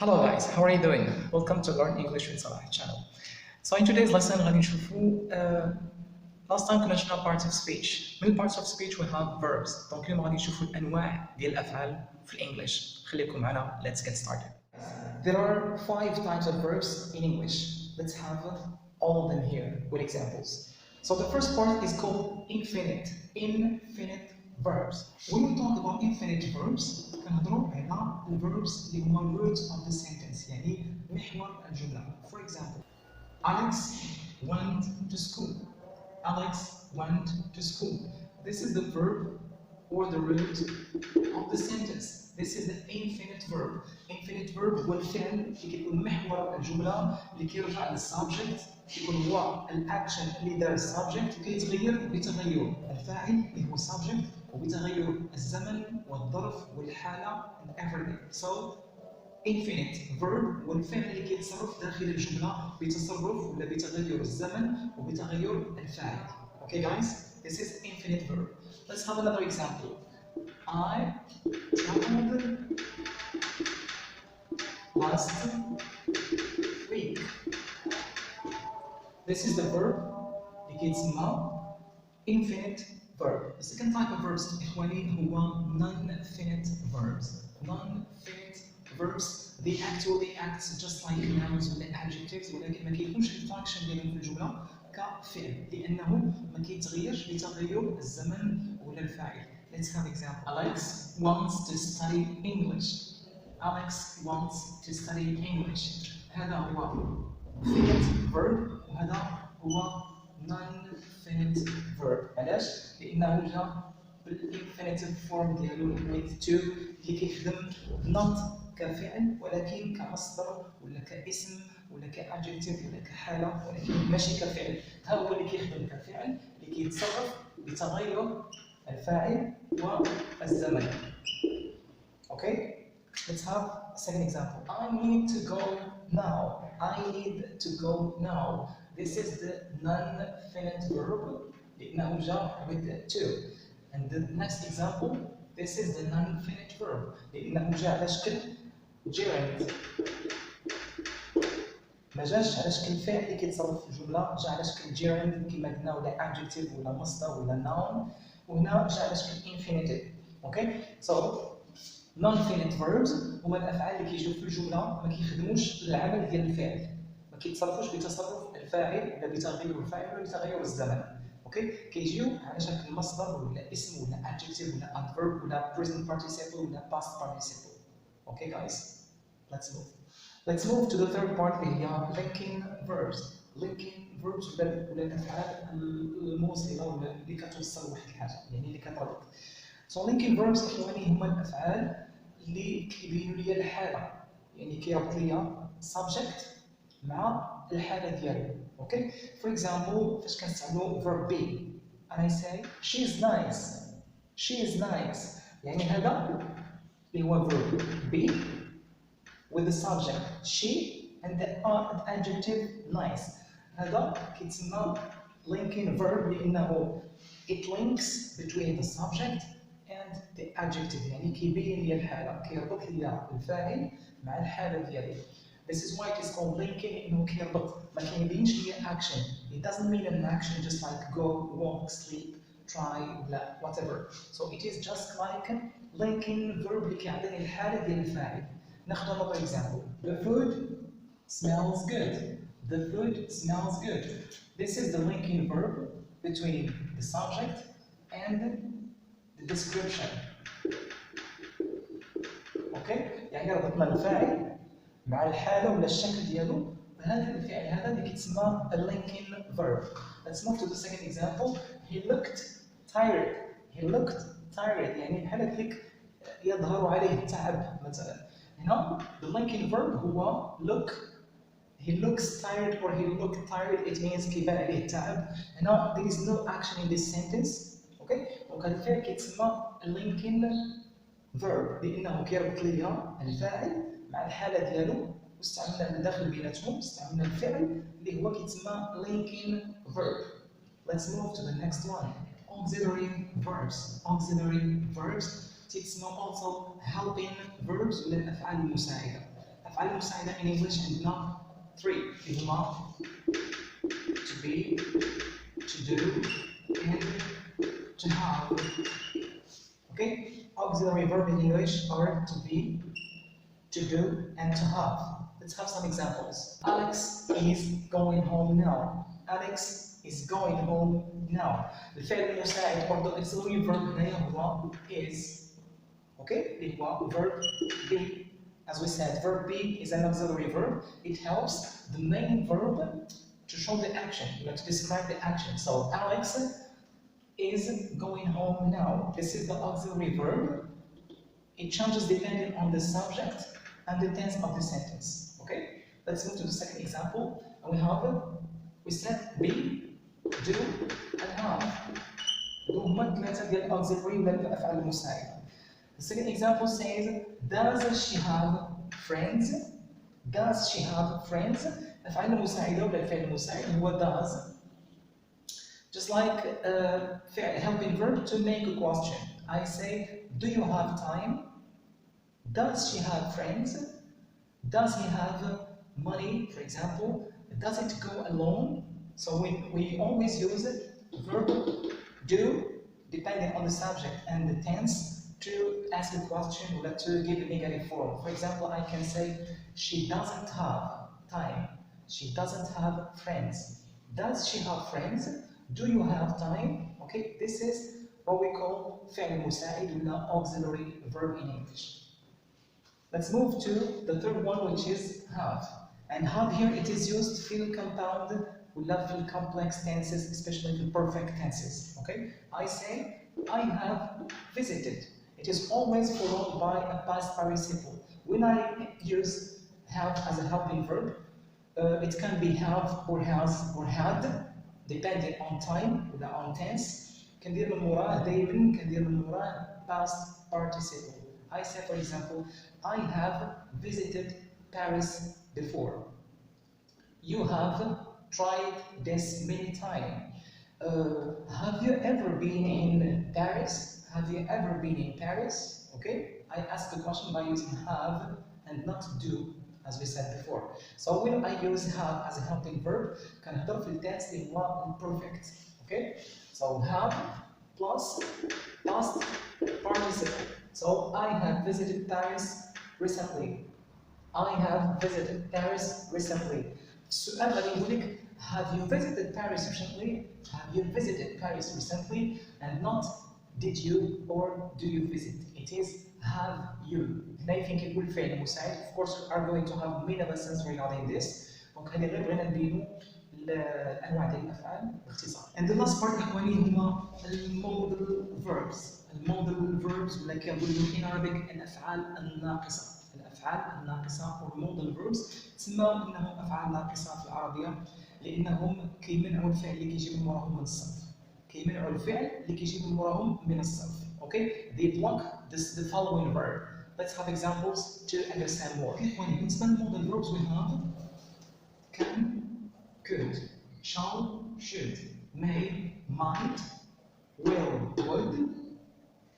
Hello guys, how are you doing? Welcome to Learn English with Salah channel. So in today's lesson غادي نشوفوا last time كنا شفنا parts of speech. من parts of speech we have verbs. دونك اليوم غادي نشوفوا الأنواع ديال الأفعال في الإنجليش. خليكم معنا. Let's get started. There are 5 types of verbs in English. Let's have all of them here with examples. So the first part is called infinite. Infinite verbs. When we talk about infinite verbs كنهضروا على الverbs اللي هما roots of the sentence يعني محور الجملة. For example, Alex went to school. Alex went to school. This is the verb or the root of the sentence. This is the infinite verb. Infinite verb هو الفعل اللي كيكون محور الجملة اللي كيرجع للسبجكت كيكون هو الاكشن اللي دار السبجكت وكيتغير بتغير الفاعل اللي هو السبجكت وبتغير الزمن والظرف والحالة and everything. So infinite verb هو الفعل اللي كيتصرف داخل الجملة بتصرف ولا بتغير الزمن وبتغير الفاعل. Okay guys, this is infinite verb. Let's have another example. I traveled last week. This is the verb اللي كيتسمى infinite verb. The second type of verbs إخواني هو non-finite verbs. Non-finite verbs they actually act just like nouns ولا adjectives ولكن ما كيكونش الفانكشن ديالهم في الجملة كفعل لأنه ما كيتغيرش بتغير الزمن ولا الفاعل. Let's have example. Alex wants to study English. Alex wants to study English. هذا هو finite verb وهذا هو non-finite verb. علاش؟ لأنه جا بالinfinitive form ديالو with to اللي كيخدم not كفعل ولكن كمصدر ولا كاسم ولا كadjective ولا كحالة ولكن ماشي كفعل. ها هو اللي كيخدم كفعل اللي كيتصرف بتغير الفاعل والزمن. Okay? Let's have a second example. I need to go now. I need to go now. This is the non-finite verb لأنه جاء with to. And the next example, this is the non-finite verb لأنه جاء على شكل gerund. ما جاش على شكل فعل اللي كيتصرف في الجملة، جاء على شكل gerund كما قلنا ولا adjective ولا مصدر ولا noun وهنا جاء على شكل infinitive. Okay? So non-finite verbs هما الافعال اللي كيجيو في الجمله ما كيخدموش العمل ديال الفعل ما كيتصرفوش بتصرف الفاعل ولا بتغير الفاعل ولا بتغير الزمن. اوكي كيجيو على شكل مصدر ولا اسم ولا adjective ولا adverb ولا present participle ولا past participle. Okay guys, let's move to the third part اللي هي linking verbs. linking verbs ولا الافعال الموصله ولا اللي كتوصل لواحد الحاجه يعني اللي كتربط. So linking verbs إخواني هما الأفعال اللي كيبينوا لي الحالة يعني كيربط لي subject مع الحالة ديالو. Okay? For example فاش كنستعملوا verb be and I say she is nice. She is nice يعني هذا اللي هو verb be with the subject she and the adjective nice. هذا كيتسمى linking verb لأنه it links between the subject and the adjective يعني كيبين لي الحالة كيربط لي الفاعل مع الحالة ديالي. This is why it is called linking إنه كيربط ما كيبينش لي action. It doesn't mean an action just like go, walk, sleep, try ولا whatever. So it is just like linking verb اللي كيعطيني الحالة ديال الفاعل. ناخذ another example. The food smells good. The food smells good. This is the linking verb between the subject and the description. Okay? يعني ربطنا الفاعل مع الحالة ولا الشكل ديالو بهذا الفعل هذا اللي كيتسمى a linking verb. Let's move to the second example. He looked tired. He looked tired يعني بحال هكاك يظهر عليه التعب مثلا. هنا the linking verb هو look. He looks tired or he looked tired. It means كيبان عليه التعب. هنا there is no action in this sentence. اوكي دونك هذا الفعل كيتسمى linking verb لانه كيربط لي الفاعل مع الحاله ديالو واستعملنا الداخل بيناتهم استعملنا الفعل اللي هو كيتسمى linking verb. Let's move to the next one. Auxiliary verbs. Auxiliary verbs تسمى also helping verbs ولا الافعال المساعده. الأفعال المساعدة in English عندنا 3 اللي هما to be, to do, and to have. Okay? Auxiliary verb in English are to be, to do, and to have. Let's have some examples. Alex is going home now. Alex is going home now. الفعل المساعد or the auxiliary verb هنا هو is. Okay? اللي هو verb be. As we said, verb be is an auxiliary verb. It helps the main verb to show the action, to describe the action. So Alex is going home now. This is the auxiliary verb. It changes depending on the subject and the tense of the sentence. Okay? Let's move to the second example. We said be, do, and have. هما ثلاثة ديال الauxiliary ولا الأفعال المساعدة. The second example says, does she have friends? Does she have friends? الأفعال المساعدة ولا الفعل المساعد هو does. Just like helping verb to make a question. I say, do you have time? Does she have friends? Does he have money, for example? Does it go alone? So we always use verb do depending on the subject and the tense to ask a question or to give a negative form. For example, I can say, she doesn't have time. She doesn't have friends. Does she have friends? Do you have time? Okay, this is what we call فعل مساعد or auxiliary verb in English. Let's move to the third one, which is have. And have here, it is used to fill compound ولا fill complex tenses, especially the perfect tenses. Okay, I say, I have visited. It is always followed by a past participle. When I use have as a helping verb, it can be have or has or had, depending on time or on tense. كندير من وراه دايما كندير من وراه past participle. I say, for example, I have visited Paris before. You have tried this many times. Have you ever been in Paris? Have you ever been in Paris? Okay, I ask the question by using have and not do, as we said before. So when I use have as a helping verb, كنهضر في التنس اللي هو perfect. Okay, so have plus past participle. So I have visited Paris recently. I have visited Paris recently. السؤال غادي يقول لك have you visited Paris recently? Have you visited Paris recently? And not did you or do you visit? It is have you. هنا يمكن كيقول الفعل المساعد. Of course we are going to have many lessons regarding this. دونك هذه غير بغينا نبينوا الأنواع ديال الأفعال باختصار. And the last part إخواني هما المودل verbs. المودل verbs ولا كنقولوا in Arabic الأفعال الناقصة. الأفعال الناقصة or modal verbs تسمى إنهم أفعال ناقصة في العربية لأنهم كيمنعوا الفعل اللي كيجي من وراهم من الصرف. كيمنعوا الفعل اللي كيجي من وراهم من الصرف. Okay? They block the following verb. Let's have examples to understand more. إخواني بالنسبة للمودل verbs we have can, could, shall, should, may, might, will, would,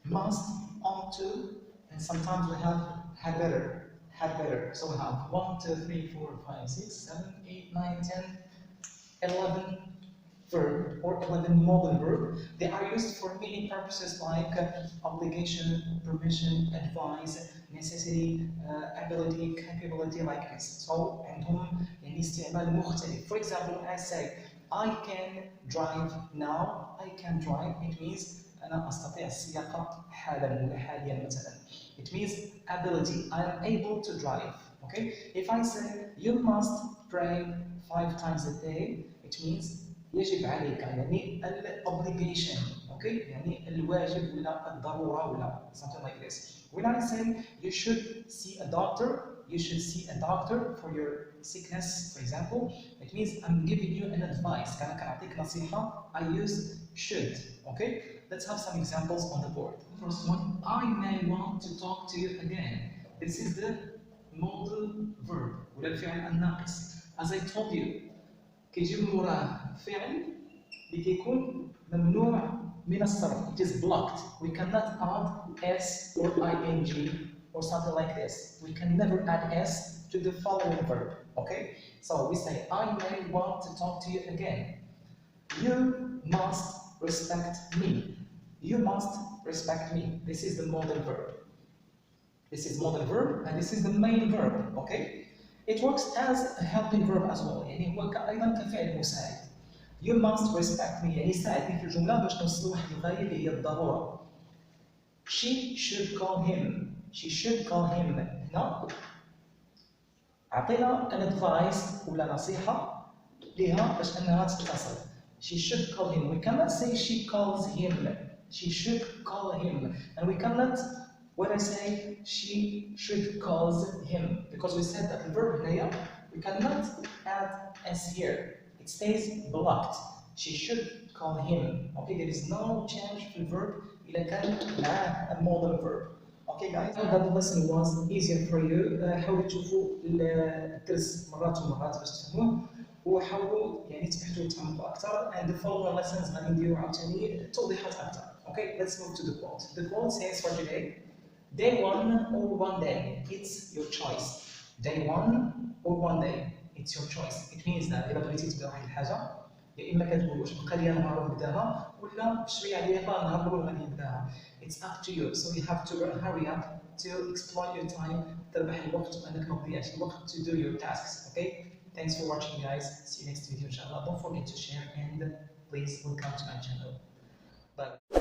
must, ought to, and sometimes we have had better. So we have 1, 2, 3, 4, 5, 6, 7, 8, 9, 10, 11 verb or 11 modal verb. They are used for many purposes like obligation, permission, advice, necessity, ability, capability, like this. So عندهم يعني استعمال مختلف. For example, I say I can drive now. I can drive. It means أنا أستطيع السياقة حالا ولا حاليا مثلا. It means ability. I am able to drive. Okay. If I say you must pray 5 times a day, it means يجب عليك يعني obligation. Okay. يعني الواجب ولا الضرورة ولا something like this. When I say you should see a doctor, you should see a doctor for your sickness, for example, it means I'm giving you an advice. كأنا كنعطيك نصيحة. I use should. Okay. Let's have some examples on the board. First one, I may want to talk to you again. This is the modal verb ولا الفعل الناقص. As I told you, كيجي من وراه فعل اللي كيكون ممنوع من الصرف. It is blocked. We cannot add s or ing or something like this. We can never add s to the following verb. Okay? So we say, I may want to talk to you again. You must respect me. You must respect me. This is the modal verb. This is modal verb and this is the main verb. Okay? It works as a helping verb as well. يعني هو أيضا كفعل مساعد. You must respect me. يعني يساعدني في الجملة باش نوصل لواحد الغاية اللي هي الضرورة. She should call him. She should call him. هنا أعطينا an advice ولا نصيحة لها باش أنها تتصل. She should call him. We cannot say she calls him. She should call him. And we cannot, when I say she should calls him, because we said that the verb هنايا, we cannot add s here. It stays blocked. She should call him. Okay, there is no change في الverb إذا كان معاه a modal verb. Okay guys, I hope that the lesson was easier for you. حاولوا تشوفوا الدرس مرات ومرات باش تفهموه. وحاولوا يعني تبحثوا وتعمقوا أكثر. And the following lessons غادي نديروا عاوتاني توضيحات أكثر. Okay, let's move to the quote. The quote says for today, day one or one day, it's your choice. Day one or one day, it's your choice. It means that إذا بغيتي تبدا واحد الحاجة يا إما كتقول واش بقى لي نهار نبداها ولا بشوية عليا نهار الأول غادي نبداها. It's up to you. So you have to hurry up to exploit your time. تربح الوقت وأنك ما تضيعش الوقت to do your tasks. Okay? Thanks for watching guys. See you next video inshallah. Don't forget to share and please welcome to my channel. Bye.